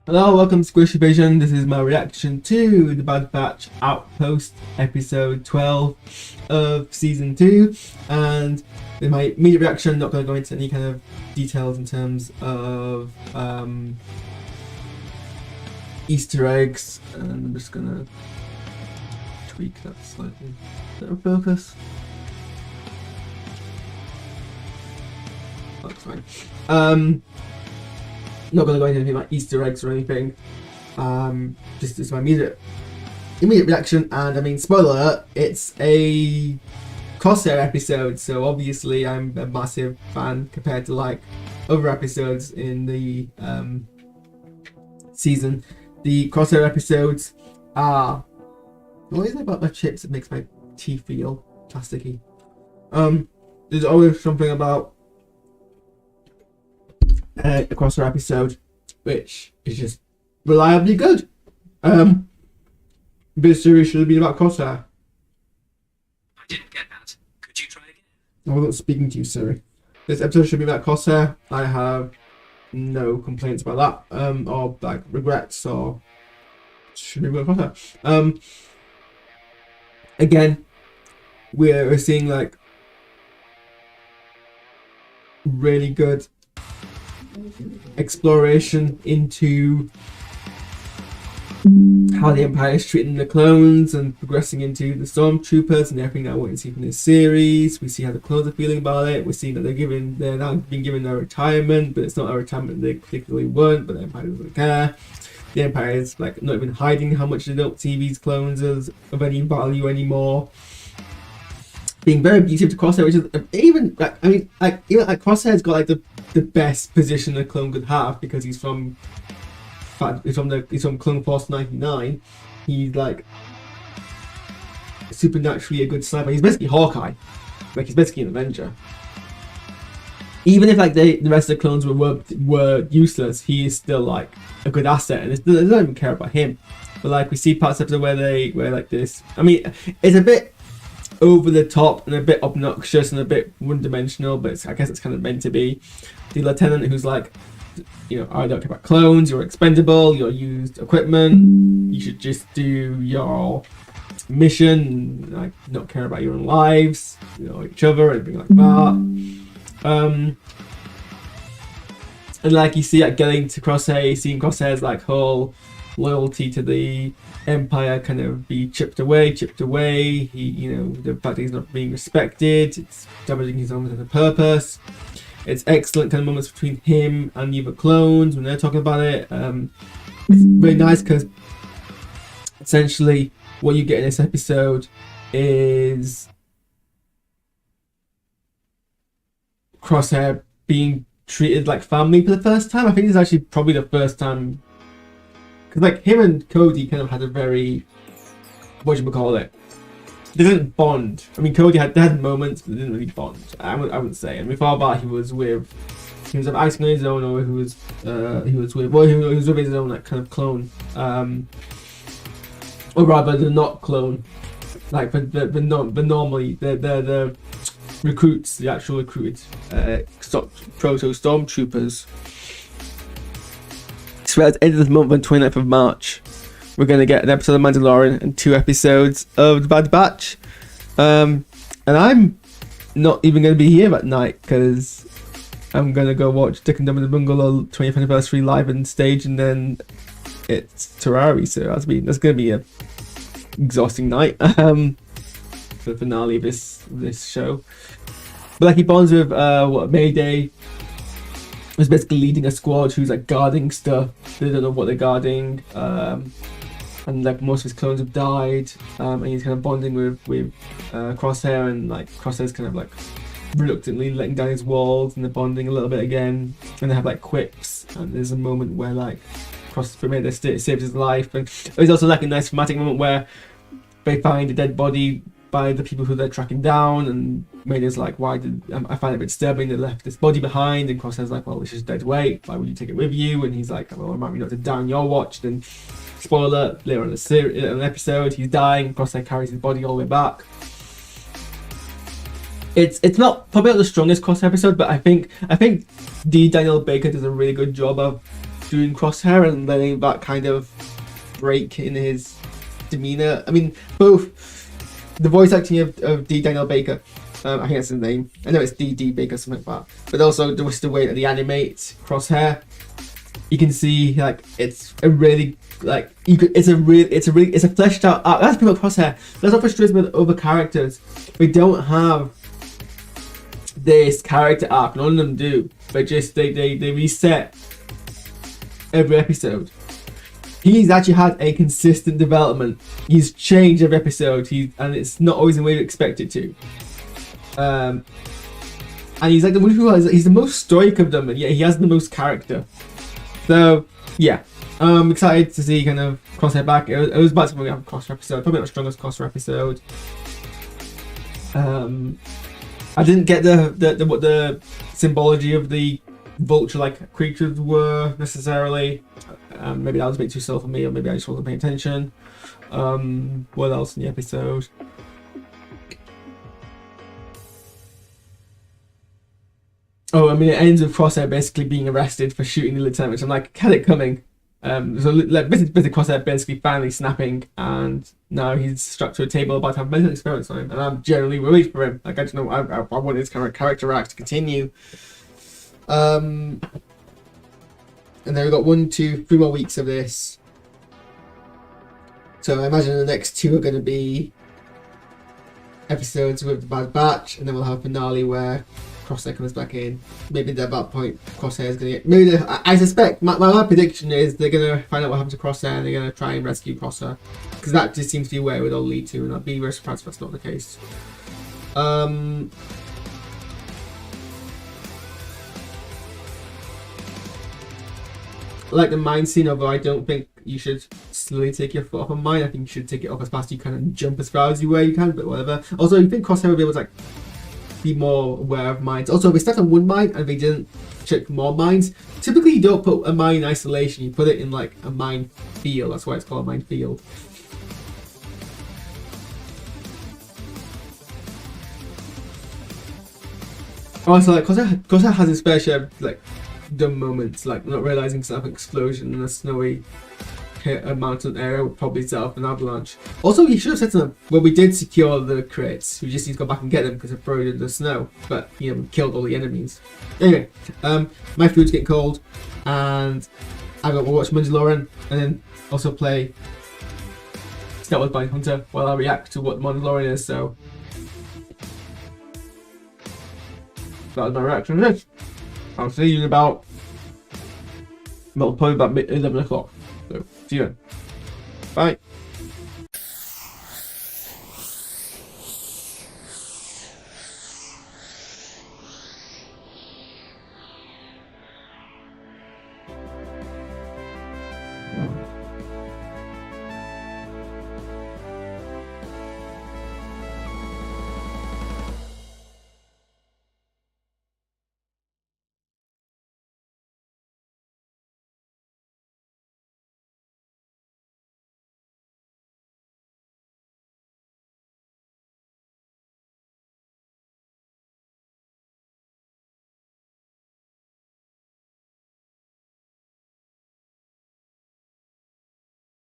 Hello, welcome to SquishiVision. This is my reaction to the Bad Batch Outpost episode 12 of season 2. And in my immediate reaction, I'm not going to go into any kind of details in terms of Easter eggs. And I'm just going to tweak that slightly. Is that a focus? That's fine. Not going to go into anything like Easter eggs or anything. Just my immediate reaction. And I mean, spoiler alert, it's a Crosshair episode, so obviously I'm a massive fan compared to like other episodes in the season. The Crosshair episodes are, what is it about my chips that makes my teeth feel plasticky? There's always something about a Crosshair episode which is just reliably good. This series should have been about Crosshair. I didn't get that. Could you try again? I wasn't speaking to you, Siri. This episode should be about Crosshair. I have no complaints about that, or like regrets, or should be about Crosshair. Again, we're seeing like really good exploration into how the Empire is treating the clones and progressing into the stormtroopers and everything that we're going to see from this series. We see how the clones are feeling about it. We're seeing that they're now being given their retirement, but it's not a retirement they particularly want, but the Empire doesn't care. The Empire is like not even hiding how much they don't see these clones as of any value anymore. Being very abusive to Crosshair, which is even like, I mean, like even like Crosshair's got like the best position a clone could have because he's from Clone Force 99. He's like supernaturally a good sniper. He's basically Hawkeye, like he's basically an Avenger. Even if like the rest of the clones were useless, he is still like a good asset, and they don't even care about him. But like we see parts of it where like this. I mean, it's a bit over the top and a bit obnoxious and a bit one-dimensional, but I guess it's kind of meant to be. The lieutenant who's like, you know, I don't care about clones, you're expendable, you're used equipment, you should just do your mission, like not care about your own lives, you know, each other, anything like that. And like you see like getting to Crosshair, seeing Crosshair's like whole loyalty to the Empire kind of be chipped away. He, you know, the fact that he's not being respected, it's damaging his own sense of purpose. It's excellent kind of moments between him and the other clones when they're talking about it. It's very nice because essentially what you get in this episode is Crosshair being treated like family for the first time. I think it's actually probably the first time, because like him and Cody kind of had a very, what should we call it? They didn't bond. I mean, Cody had moments, but they didn't really bond. I wouldn't say. And before that, he was acting on his own, or he was with his own like kind of clone, or rather the not clone, like but normally the recruits, the actual recruited proto stormtroopers. So at the end of this month, on 29th of March, we're going to get an episode of Mandalorian and 2 episodes of The Bad Batch. And I'm not even going to be here at night because I'm going to go watch Dick and Dumb in the Bungalow 20th anniversary live on stage, and then it's Terrari, so that's going to be a exhausting night for the finale of this show. But like he bonds with Mayday, was basically leading a squad who's like guarding stuff. They don't know what they're guarding, and like most of his clones have died, and he's kind of bonding with Crosshair, and like Crosshair's kind of like reluctantly letting down his walls, and they're bonding a little bit again, and they have like quips, and there's a moment where like Crosshair saves his life, and there's also like a nice dramatic moment where they find a dead body by the people who they're tracking down, and Mayday's like, why did I find it a bit disturbing they left this body behind, and Crosshair's like, well, this is dead weight, why would you take it with you? And he's like, well, remind me not to die on your watch. Then spoiler alert, later on in an episode he's dying, Crosshair carries his body all the way back. It's not probably not the strongest Crosshair episode, but I think D. Daniel Baker does a really good job of doing Crosshair and letting that kind of break in his demeanor. I mean, both the voice acting of D. Daniel Baker, I think that's his name. I know it's D. Baker, something like that. But also just the way that he animates Crosshair. You can see like it's a really like it's a fleshed out arc. That's people Crosshair. That's what frustrates me with other characters. We don't have this character arc. None of them do. But just they reset every episode. He's actually had a consistent development. He's changed every episode. And it's not always the way you expect it to. And he's like the one who he's the most stoic of them, and yet he has the most character. So yeah, I'm excited to see kind of Crosshair back. It was about to be a Crosshair episode, probably not the strongest Crosshair episode. I didn't get what the symbology of the vulture-like creatures were necessarily. Maybe that was a bit too subtle for me, or maybe I just wasn't paying attention. What else in the episode? Oh, I mean, it ends with Crosshair basically being arrested for shooting the lieutenant, which I'm like, had it coming. So like, bit of Crosshair basically finally snapping, and now he's strapped to a table about to have medical experiments on him, and I'm generally worried for him. Like, I don't know, I want his kind of character arc to continue. And then we've got 1, 2, 3 more weeks of this. So I imagine the next 2 are going to be episodes with the Bad Batch, and then we'll have a finale where Crosshair comes back in. Maybe at that point Crosshair is going to get... I suspect, my prediction is they're going to find out what happened to Crosshair and they're going to try and rescue Crosshair. Because that just seems to be where it would all lead to, and I'd be very surprised if that's not the case. Like the mine scene, although I don't think you should slowly take your foot off a mine. I think you should take it off as fast as you can and jump as far as you can, but whatever. Also, you think Crosshair would be able to like be more aware of mines. Also, if they start on one mine and they didn't check more mines, typically you don't put a mine in isolation, you put it in like a mine field. That's why it's called a mine field. Also, like, Crosshair has his fair share of like dumb moments, like not realizing it's an explosion in a snowy mountain area would probably set off an avalanche. Also, he should have said to them, well, we did secure the crates, we just need to go back and get them because they're buried in the snow, but you know, we killed all the enemies. Anyway, my food's getting cold, and I got to watch Mandalorian and then also play Star Wars Bounty Hunter while I react to what Mandalorian is. So that was my reaction to this. I'll see you in about, well, probably about 11 o'clock. So, see you then. Bye.